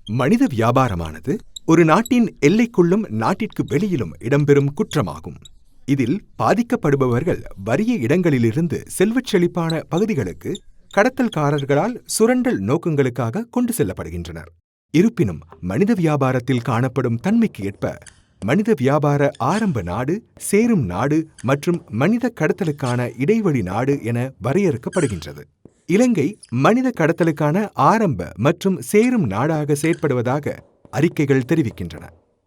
மனித வியாபாரமானது ஒரு நாட்டின் எல்லைக்குள்ளும் நாட்டிற்கு வெளியிலும் இடம்பெறும் குற்றமாகும். இதில் பாதிக்கப்படுபவர்கள் வறிய இடங்களிலிருந்து செல்வச் செழிப்பான பகுதிகளுக்கு கடத்தல்காரர்களால் சுரண்டல் நோக்கங்களுக்காக கொண்டு செல்லப்படுகின்றனர். இருப்பினும் மனித வியாபாரத்தில் காணப்படும் தன்மைக்கு ஏற்ப மனித வியாபார ஆரம்ப நாடு, சேரும் நாடு மற்றும் மனித கடத்தலுக்கான இடைவழி நாடு என வரையறுக்கப்படுகின்றது. இலங்கை மனித கடத்தலுக்கான ஆரம்ப மற்றும் சேரும் நாடாக செயற்படுவதாக அறிக்கைகள் தெரிவிக்கின்றன.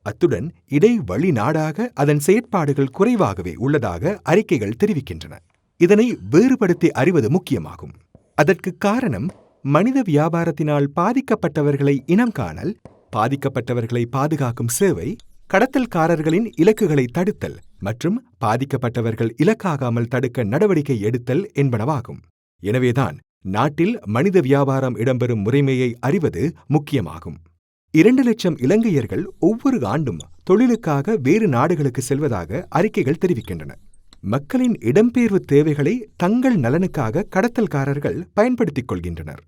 அத்துடன் இடைவழி நாடாக அதன் செயற்பாடுகள் குறைவாகவே உள்ளதாக அறிக்கைகள் தெரிவிக்கின்றன. இதனை வேறுபடுத்தி அறிவது முக்கியமாகும். அதற்கு காரணம் மனித வியாபாரத்தினால் பாதிக்கப்பட்டவர்களை இனம் காணல், பாதிக்கப்பட்டவர்களை பாதுகாக்கும் சேவை, கடத்தல்காரர்களின் இலக்குகளை தடுத்தல் மற்றும் பாதிக்கப்பட்டவர்கள் இலக்காகாமல் தடுக்க நடவடிக்கை எடுத்தல் என்பனவாகும். எனவேதான் நாட்டில் மனித வியாபாரம் இடம்பெறும் முறைமையை அறிவது முக்கியமாகும். 2 லட்சம் இலங்கையர்கள் ஒவ்வொரு ஆண்டும் தொழிலுக்காக வேறு நாடுகளுக்கு செல்வதாக அறிக்கைகள் தெரிவிக்கின்றன. மக்களின் இடம்பெயர்வு தேவைகளை தங்கள் நலனுக்காக கடத்தல்காரர்கள் பயன்படுத்திக் கொள்கின்றனர்.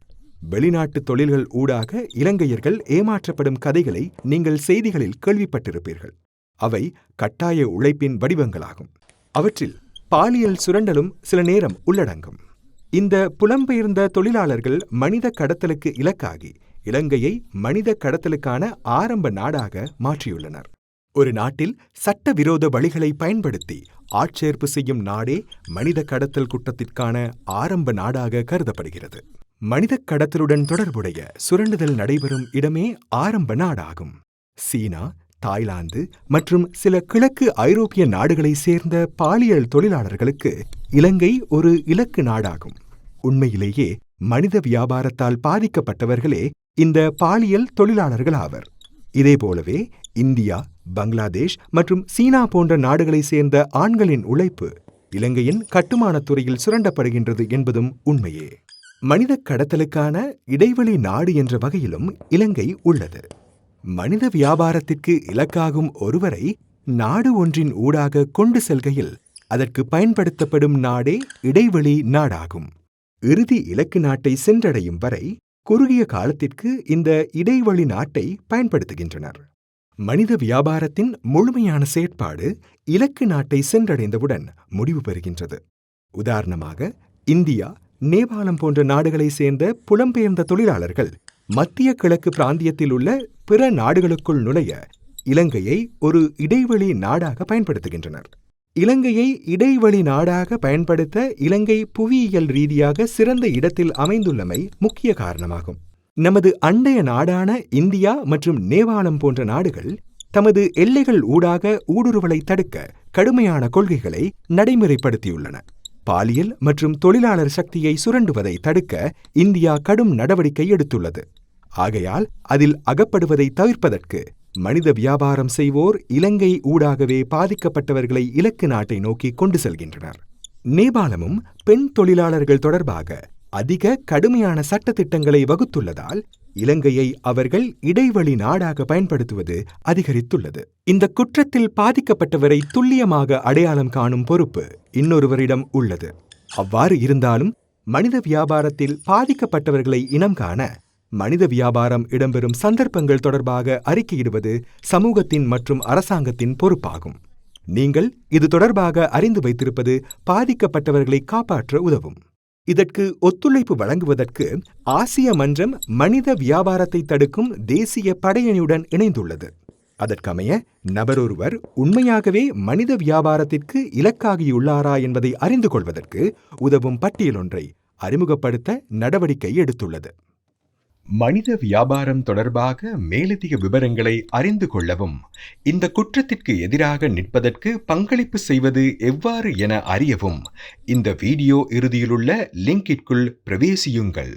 வெளிநாட்டு தொழில்கள் ஊடாக இலங்கையர்கள் ஏமாற்றப்படும் கதைகளை நீங்கள் செய்திகளில் கேள்விப்பட்டிருப்பீர்கள். அவை கட்டாய உழைப்பின் வடிவங்களாகும். அவற்றில் பாலியல் சுரண்டலும் சில நேரம் உள்ளடங்கும். இந்த புலம்பெயர்ந்த தொழிலாளர்கள் மனித கடத்தலுக்கு இலக்காகி இலங்கையை மனித கடத்தலுக்கான ஆரம்ப நாடாக மாற்றியுள்ளனர். ஒரு நாட்டில் சட்டவிரோத வழிகளை பயன்படுத்தி ஆட்சேர்ப்பு செய்யும் நாடே மனித கடத்தல் குற்றத்திற்கான ஆரம்ப நாடாக கருதப்படுகிறது. மனித கடத்தலுடன் தொடர்புடைய சுரண்டுதல் நடைபெறும் இடமே ஆரம்ப நாடாகும். சீனா, தாய்லாந்து மற்றும் சில கிழக்கு ஐரோப்பிய நாடுகளை சேர்ந்த பாலியல் தொழிலாளர்களுக்கு இலங்கை ஒரு இலக்கு நாடாகும். உண்மையிலேயே மனித வியாபாரத்தால் பாதிக்கப்பட்டவர்களே இந்த பாலியல் தொழிலாளர்கள் ஆவர். இதேபோலவே இந்தியா, பங்களாதேஷ் மற்றும் சீனா போன்ற நாடுகளை சேர்ந்த ஆண்களின் உழைப்பு இலங்கையின் கட்டுமானத் துறையில் சுரண்டப்படுகின்றது என்பதும் உண்மையே. மனித கடத்தலுக்கான இடைவெளி நாடு என்ற வகையிலும் இலங்கை உள்ளது. மனித வியாபாரத்திற்கு இலக்காகும் ஒருவரை நாடு ஒன்றின் ஊடாக கொண்டு செல்கையில் அதற்கு பயன்படுத்தப்படும் நாடே இடைவெளி நாடாகும். இறுதி இலக்கு நாட்டை சென்றடையும் வரை குறுகிய காலத்திற்கு இந்த இடைவெளி நாட்டை பயன்படுத்துகின்றனர். மனித வியாபாரத்தின் முழுமையான செயற்பாடு இலக்கு நாட்டை சென்றடைந்தவுடன் முடிவு பெறுகின்றது. உதாரணமாக, இந்தியா, நேபாளம் போன்ற நாடுகளை சேர்ந்த புலம்பெயர்ந்த தொழிலாளர்கள் மத்திய கிழக்கு பிராந்தியத்தில் உள்ள பிற நாடுகளுக்குள் நுழைய இலங்கையை ஒரு இடைவெளி நாடாக பயன்படுத்துகின்றனர். இலங்கையை இடைவெளி நாடாக பயன்படுத்த இலங்கை புவியியல் ரீதியாக சிறந்த இடத்தில் அமைந்துள்ளமை முக்கிய காரணமாகும். நமது அண்டைய நாடான இந்தியா மற்றும் நேபாளம் போன்ற நாடுகள் தமது எல்லைகள் ஊடாக ஊடுருவலை தடுக்க கடுமையான கொள்கைகளை நடைமுறைப்படுத்தியுள்ளன. பாலியல் மற்றும் தொழிலாளர் சக்தியை சுரண்டுவதை தடுக்க இந்தியா கடும் நடவடிக்கை எடுத்துள்ளது. ஆகையால் அதில் அகப்படுவதை தவிர்ப்பதற்கு மனித வியாபாரம் செய்வோர் இலங்கை ஊடாகவே பாதிக்கப்பட்டவர்களை இலக்கு நாட்டை நோக்கி கொண்டு செல்கின்றனர். நேபாளமும் பெண் தொழிலாளர்கள் தொடர்பாக அதிக கடுமையான சட்டத்திட்டங்களை வகுத்துள்ளதால் இலங்கையை அவர்கள் இடைவெளி நாடாக பயன்படுத்துவது அதிகரித்துள்ளது. இந்த குற்றத்தில் பாதிக்கப்பட்டவரை துல்லியமாக அடையாளம் காணும் பொறுப்பு இன்னொருவரிடம் உள்ளது. அவ்வாறு இருந்தாலும் மனித வியாபாரத்தில் பாதிக்கப்பட்டவர்களை இனம் காண மனித வியாபாரம் இடம்பெறும் சந்தர்ப்பங்கள் தொடர்பாக அறிக்கையிடுவது சமூகத்தின் மற்றும் அரசாங்கத்தின் பொறுப்பாகும். நீங்கள் இது தொடர்பாக அறிந்து வைத்திருப்பது பாதிக்கப்பட்டவர்களை காப்பாற்ற உதவும். இதற்கு ஒத்துழைப்பு வழங்குவதற்கு ஆசிய மன்றம் மனித வியாபாரத்தை தடுக்கும் தேசிய படையணியுடன் இணைந்துள்ளது. அதற்கமைய நபரொருவர் உண்மையாகவே மனித வியாபாரத்திற்கு இலக்காகியுள்ளாரா என்பதை அறிந்து கொள்வதற்கு உதவும் பட்டியலொன்றை அறிமுகப்படுத்த நடவடிக்கை எடுத்துள்ளது. மனித வியாபாரம் தொடர்பாக மேலதிக விவரங்களை அறிந்து கொள்ளவும், இந்த குற்றத்திற்கு எதிராக நிற்பதற்கு பங்களிப்பு செய்வது எவ்வாறு என அறியவும் இந்த வீடியோ இறுதியிலுள்ள லிங்கிற்குள் பிரவேசியுங்கள்.